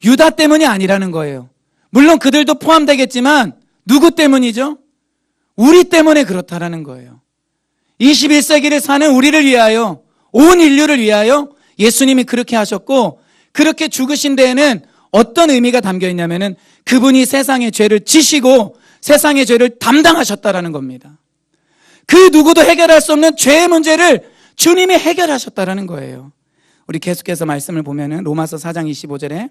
S1: 유다 때문이 아니라는 거예요. 물론 그들도 포함되겠지만 누구 때문이죠? 우리 때문에 그렇다라는 거예요. 21세기를 사는 우리를 위하여, 온 인류를 위하여 예수님이 그렇게 하셨고, 그렇게 죽으신 데에는 어떤 의미가 담겨 있냐면은 그분이 세상의 죄를 지시고 세상의 죄를 담당하셨다라는 겁니다. 그 누구도 해결할 수 없는 죄의 문제를 주님이 해결하셨다라는 거예요. 우리 계속해서 말씀을 보면은 로마서 4장 25절에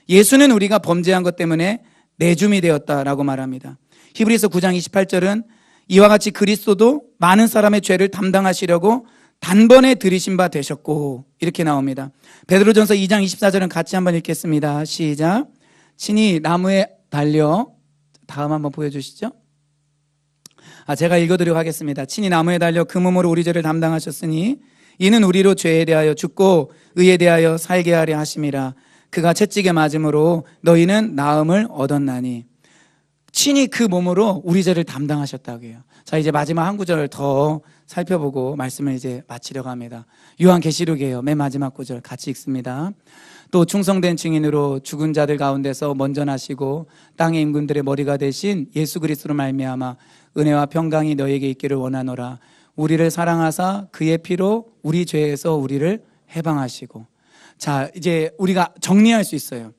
S1: 예수는 우리가 범죄한 것 때문에 내줌이 되었다라고 말합니다. 히브리서 9장 28절은 이와 같이 그리스도도 많은 사람의 죄를 담당하시려고 단번에 들이신 바 되셨고, 이렇게 나옵니다. 베드로전서 2장 24절은 같이 한번 읽겠습니다. 시작. 친히 나무에 달려, 다음 한번 보여주시죠. 제가 읽어드리도록 하겠습니다. 친히 나무에 달려 그 몸으로 우리 죄를 담당하셨으니 이는 우리로 죄에 대하여 죽고 의에 대하여 살게 하려 하심이라. 그가 채찍에 맞음으로 너희는 나음을 얻었나니. 친히 그 몸으로 우리 죄를 담당하셨다고 해요. 자, 이제 마지막 한 구절 더 살펴보고 말씀을 이제 마치려고 합니다. 요한계시록이에요. 맨 마지막 구절 같이 읽습니다. 또 충성된 증인으로 죽은 자들 가운데서 먼저 나시고 땅의 임금들의 머리가 되신 예수 그리스도로 말미암아 은혜와 평강이 너에게 있기를 원하노라. 우리를 사랑하사 그의 피로 우리 죄에서 우리를 해방하시고. 자, 이제 우리가 정리할 수 있어요.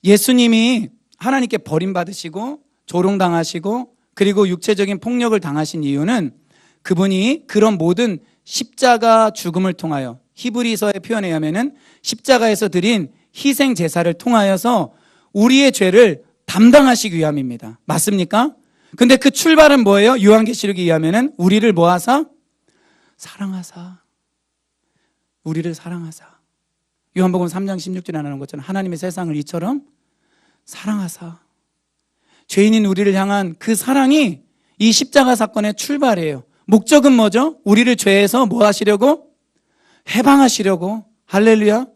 S1: 예수님이 하나님께 버림받으시고 조롱당하시고 그리고 육체적인 폭력을 당하신 이유는 그분이 그런 모든 십자가 죽음을 통하여, 히브리서의 표현에 의하면은 십자가에서 드린 희생 제사를 통하여서 우리의 죄를 담당하시기 위함입니다. 맞습니까? 근데 그 출발은 뭐예요? 요한계시록에 의하면은 우리를 모아사 사랑하사, 우리를 사랑하사. 요한복음 3장 16절에 나오는 것처럼 하나님의 세상을 이처럼 사랑하사. 죄인인 우리를 향한 그 사랑이 이 십자가 사건의 출발이에요. 목적은 뭐죠? 우리를 죄에서 뭐 하시려고? 해방하시려고. 할렐루야.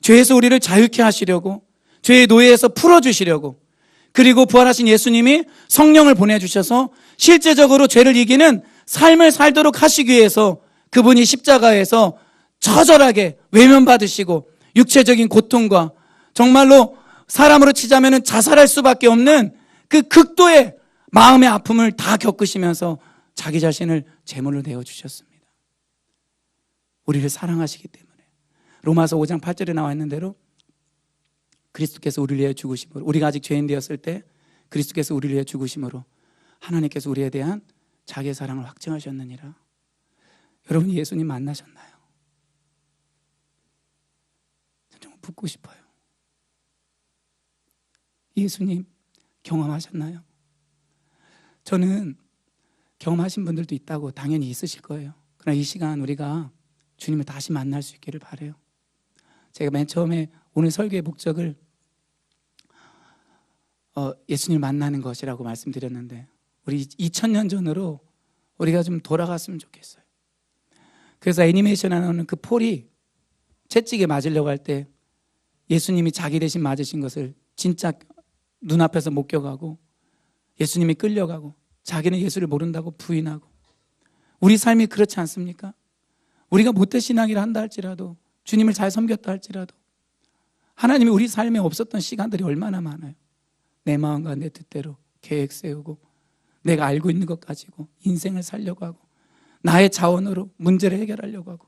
S1: 죄에서 우리를 자유케 하시려고, 죄의 노예에서 풀어주시려고, 그리고 부활하신 예수님이 성령을 보내주셔서 실제적으로 죄를 이기는 삶을 살도록 하시기 위해서 그분이 십자가에서 처절하게 외면받으시고 육체적인 고통과 정말로 사람으로 치자면 자살할 수밖에 없는 그 극도의 마음의 아픔을 다 겪으시면서 자기 자신을 제물로 내어주셨습니다. 우리를 사랑하시기 때문에. 로마서 5장 8절에 나와 있는 대로 그리스도께서 우리를 위해 죽으심으로, 우리가 아직 죄인 되었을 때 그리스도께서 우리를 위해 죽으심으로 하나님께서 우리에 대한 자기의 사랑을 확증하셨느니라. 여러분, 예수님 만나셨나요? 정말 묻고 싶어요. 예수님 경험하셨나요? 저는 경험하신 분들도 있다고 당연히 있으실 거예요. 그러나 이 시간 우리가 주님을 다시 만날 수 있기를 바라요. 제가 맨 처음에 오늘 설교의 목적을 예수님을 만나는 것이라고 말씀드렸는데, 우리 2000년 전으로 우리가 좀 돌아갔으면 좋겠어요. 그래서 애니메이션에 나오는 그 폴이 채찍에 맞으려고 할 때 예수님이 자기 대신 맞으신 것을 진짜 눈앞에서 목격하고 예수님이 끌려가고 자기는 예수를 모른다고 부인하고, 우리 삶이 그렇지 않습니까? 우리가 모태신앙이라 한다 할지라도, 주님을 잘 섬겼다 할지라도 하나님이 우리 삶에 없었던 시간들이 얼마나 많아요. 내 마음과 내 뜻대로 계획 세우고 내가 알고 있는 것 가지고 인생을 살려고 하고 나의 자원으로 문제를 해결하려고 하고.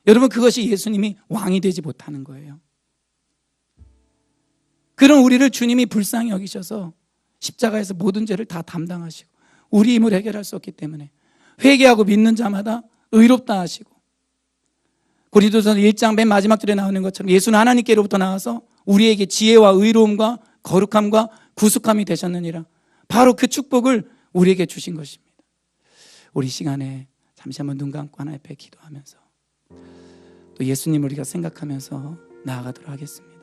S1: 여러분, 그것이 예수님이 왕이 되지 못하는 거예요. 그런 우리를 주님이 불쌍히 여기셔서 십자가에서 모든 죄를 다 담당하시고 우리 힘을 해결할 수 없기 때문에 회개하고 믿는 자마다 의롭다 하시고, 고린도서 1장 맨 마지막 절에 나오는 것처럼 예수는 하나님께로부터 나와서 우리에게 지혜와 의로움과 거룩함과 구속함이 되셨느니라. 바로 그 축복을 우리에게 주신 것입니다. 우리 시간에 잠시 한번 눈 감고 하나님 앞에 기도하면서 또 예수님을 우리가 생각하면서 나아가도록 하겠습니다.